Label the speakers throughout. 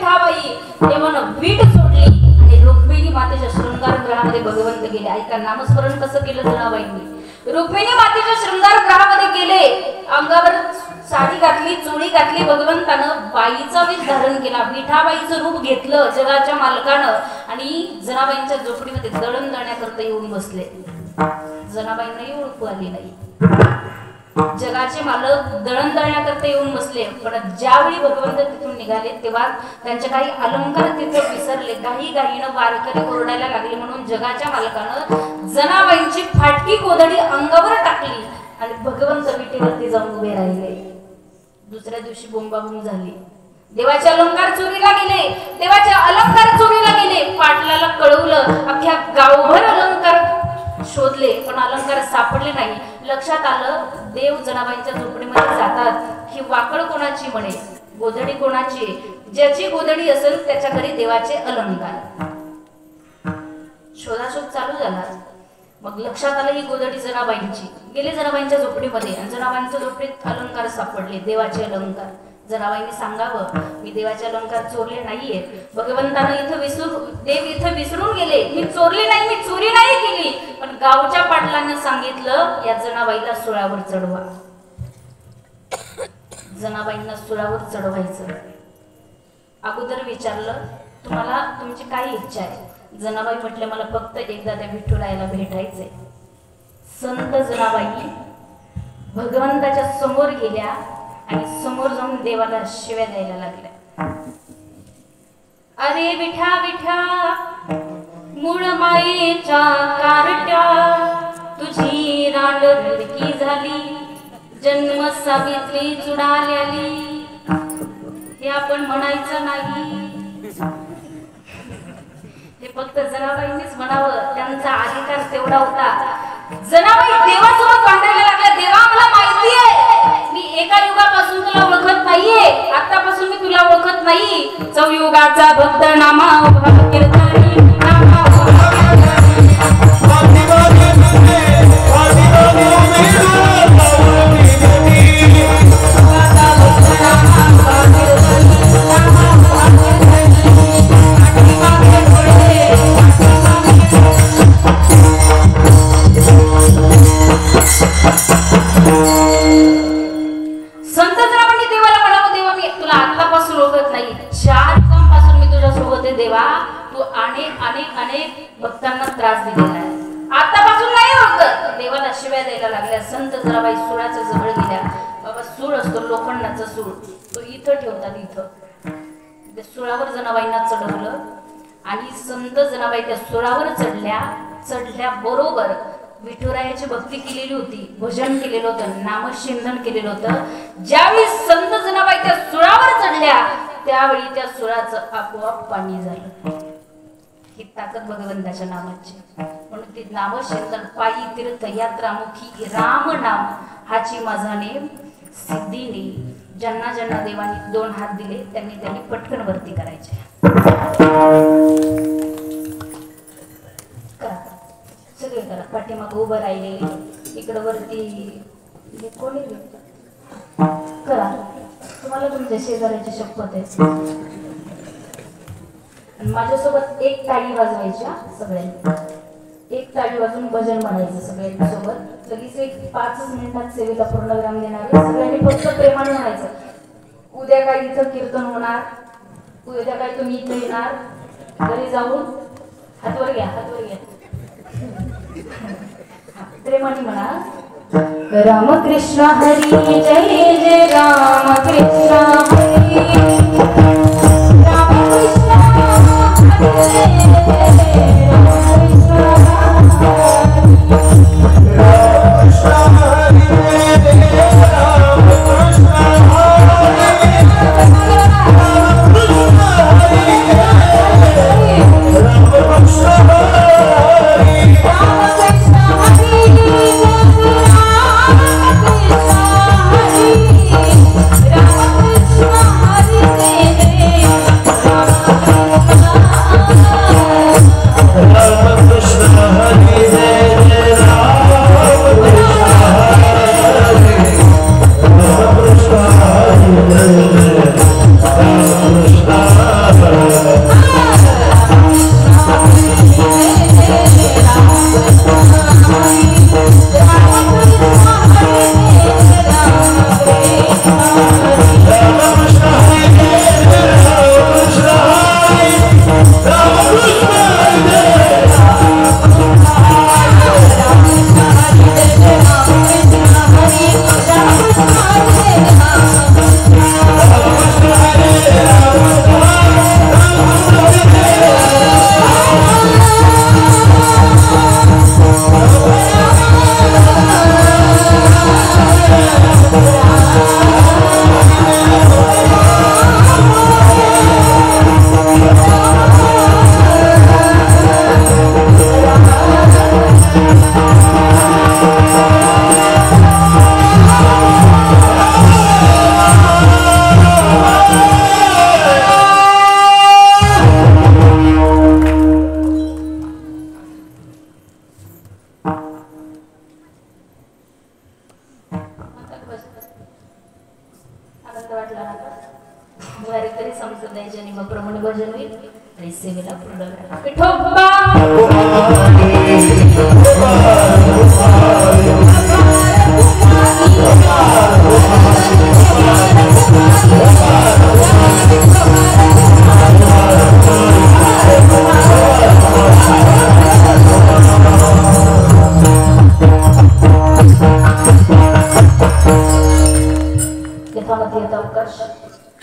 Speaker 1: विठाबाई तेव्हा वीट सोडली आणि रुक्मिणी मातेच्या शृंगार गृहामध्ये भगवंत गेले. ऐका नामस्मरण कसं केलं जनाबाईंनी. रुक्मिणी मातेच्या शृंगार गृहामध्ये गेले, अंगावर साडी घातली, चोळी घातली, भगवंतानं बाईचा वेश धारण केला, विठाबाईचं रूप घेतलं जगाच्या मालकानं आणि जनाबाईंच्या झोपडीमध्ये दळण दळण्याकरता येऊन बसले. जनाबाईंनाही ओळखू आली नाही. जगाचे मालक दळण दळण्याकरता येऊन बसले, पण ज्यावेळी भगवंत तिथून निघाले तेव्हा त्यांचे काही अलंकार तिथं विसरले. काही गायीनं वारकरी ओरडायला लागले म्हणून जगाच्या मालकानं जनाबाईंची फाटकी कोदडी अंगावर टाकली आणि भगवंत विटेवरती जाऊन उभे राहिले. दुसऱ्या दिवशी बोंबाबोंब झाली. देवाचे अलंकार चोरीला गेले, देवाचे अलंकार चोरीला गेले. पाटलाला कळवलं, अख्ख्या गावभर अलंकार शोधले पण अलंकार सापडले नाही. लक्षात आलं देव जनाबाईंच्या झोपडीमध्ये जातात. ही वाकड कोणाची म्हणे, गोधडी कोणाची, ज्याची गोधडी असेल त्याच्या घरी देवाचे अलंकार. शोधाशोध चालू झाला. मग लक्षात आलं ही गोधडी जनाबाईंची. गेले जनाबाईंच्या झोपडीमध्ये आणि जनाबाईंच्या झोपडीत अलंकार सापडले, देवाचे अलंकार. जनाबाईंनी सांगावं मी देवाचे अलंकार चोरले नाहीये. भगवंतानं देव इथं विसरून गेले, मी चोरले नाही, मी चोरी नाही केली. पण गावच्या पाटलांना सांगितलं या जनाबाईला सुळावर चढवा. जनाबाईंना सुळावर चढवायचं. अगोदर विचारलं तुम्हाला तुमची काय इच्छा आहे. जनाबाई म्हटले मला फक्त एकदा त्या विठुरायाला भेटायचंय. संत जनाबाई भगवंताच्या समोर गेल्या आणि समोर जाऊन देवाला शिव्या द्यायला लागल्या. अरे विठा विठा मूळ मायेच्या कारट्या, तुझी रांड रडकी झाली, जन्म सावित्री चुडाल्याली. हे आपण म्हणायचं नाही, हे फक्त जनाबाईंनीच म्हणावं. त्यांचा अधिकार तेवढा होता. जनाबाई देवासोबत भांडायला लागल्या. देवा मला माहिती आहे मी एका युगापासून तुला ओळखत नाहीये, आतापासून मी तुला ओळखत नाही. चौयुगाचा भक्त नामा कीर्तनी नामा भक्तांना त्रास दिलेला आहे. आतापासून नाही होत. देवाला शिव्या द्यायला लागल्या. संत जनाबाई सुळाच्या जवळ गेल्या. बाबा सूळ असतो लोखंडाचा सूळ, तो इथं ठेवतात. इथं सुळावर जनाबाईंना चढवलं आणि संत जनाबाई त्या सुळावर चढल्या बरोबर विठुरायाची भक्ती केलेली होती, भजन केलेलं होतं, नामचिंतन केलेलं होतं. ज्यावेळी संत जनाबाई त्या सुळावर चढल्या त्यावेळी त्या सुळाचं आपोआप पाणी झालं. ही ताकद भगवंताच्या नामाची. म्हणून ती नामचिंतन पायी तीर्थ यात्रामुखी राम नाम हाची माझा नेम सिद्धीने. ज्यांना ज्यांना देवानी 2 हात दिले त्यांनी पटकन वरती करायचे. करा सगळे करा. पाठीमाग उभं राहिले इकडं वरती कोणी करा. तुम्हाला तुमच्या शेजाऱ्याची शपथ आहे. माझ्यासोबत एक टाळी वाजवायच्या सगळ्यांनी. एक टाळी वाजून भजन म्हणायचं सगळ्यांसोबत. लगेच एक 5 मिनिटात सेवेला पूर्णविराम देणारे सगळ्यांनी फक्त प्रेमाने म्हणायचं. उद्या काय इथं कीर्तन होणार, उद्या काय तुम्ही इथे येणार, घरी जाऊन हातवर घ्या, हातवर घ्या. प्रेमाने म्हणा रामकृष्ण हरी जय जय रामकृष्ण हरी.
Speaker 2: Hare
Speaker 1: वारकरी संप्रदायाच्या नियमाप्रमाणे भजन होईल आणि सेवेला पूर्ण करा. विठोबा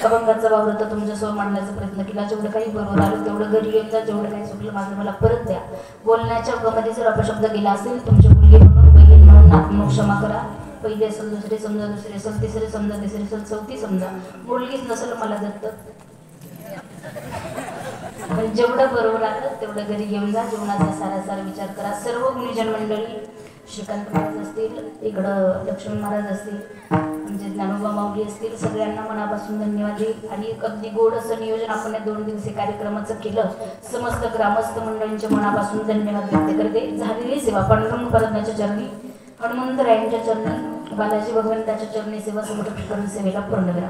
Speaker 1: अभंगाचा वावरत तुमच्यासमोर मांडण्याचा प्रयत्न केला. जेवढं काही बरोबर आलं तेवढं घरी घेऊन जा. जेवढं काही चुकलं माझं मला परत द्या. बोलण्याच्या मध्ये जर अपशब्द गेला असेल तुमची मुलगी म्हणून बहीण म्हणून आपण क्षमा करा. पहिली असेल दुसरी समजा, दुसरी असेल तिसरी समजा, तिसरी असेल चौथी समजा. मुलगीच नसेल मला दत्त. पण जेवढं बरोबर आलं तेवढं घरी घेऊन जा. जीवनाचा सारासार विचार करा. सर्व गुणीजन मंडळी श्रीकांत महाराज असतील, इकडं लक्ष्मण महाराज असतील, म्हणजे ज्ञानोबा माऊली असतील, सगळ्यांना मनापासून धन्यवाद देईल. आणि अगदी गोड असं नियोजन आपण या 2 दिवसीय कार्यक्रमाचं केलं. समस्त ग्रामस्थ मंडळींच्या मनापासून धन्यवाद व्यक्त करते. झालेली सेवा पांडुरंग परमात्म्याच्या चरणी, हनुमंतरायांच्या चरणी, बालाजी भगवंताच्या चरणी सेवा समर्पित करून सेवेला पूर्ण करा.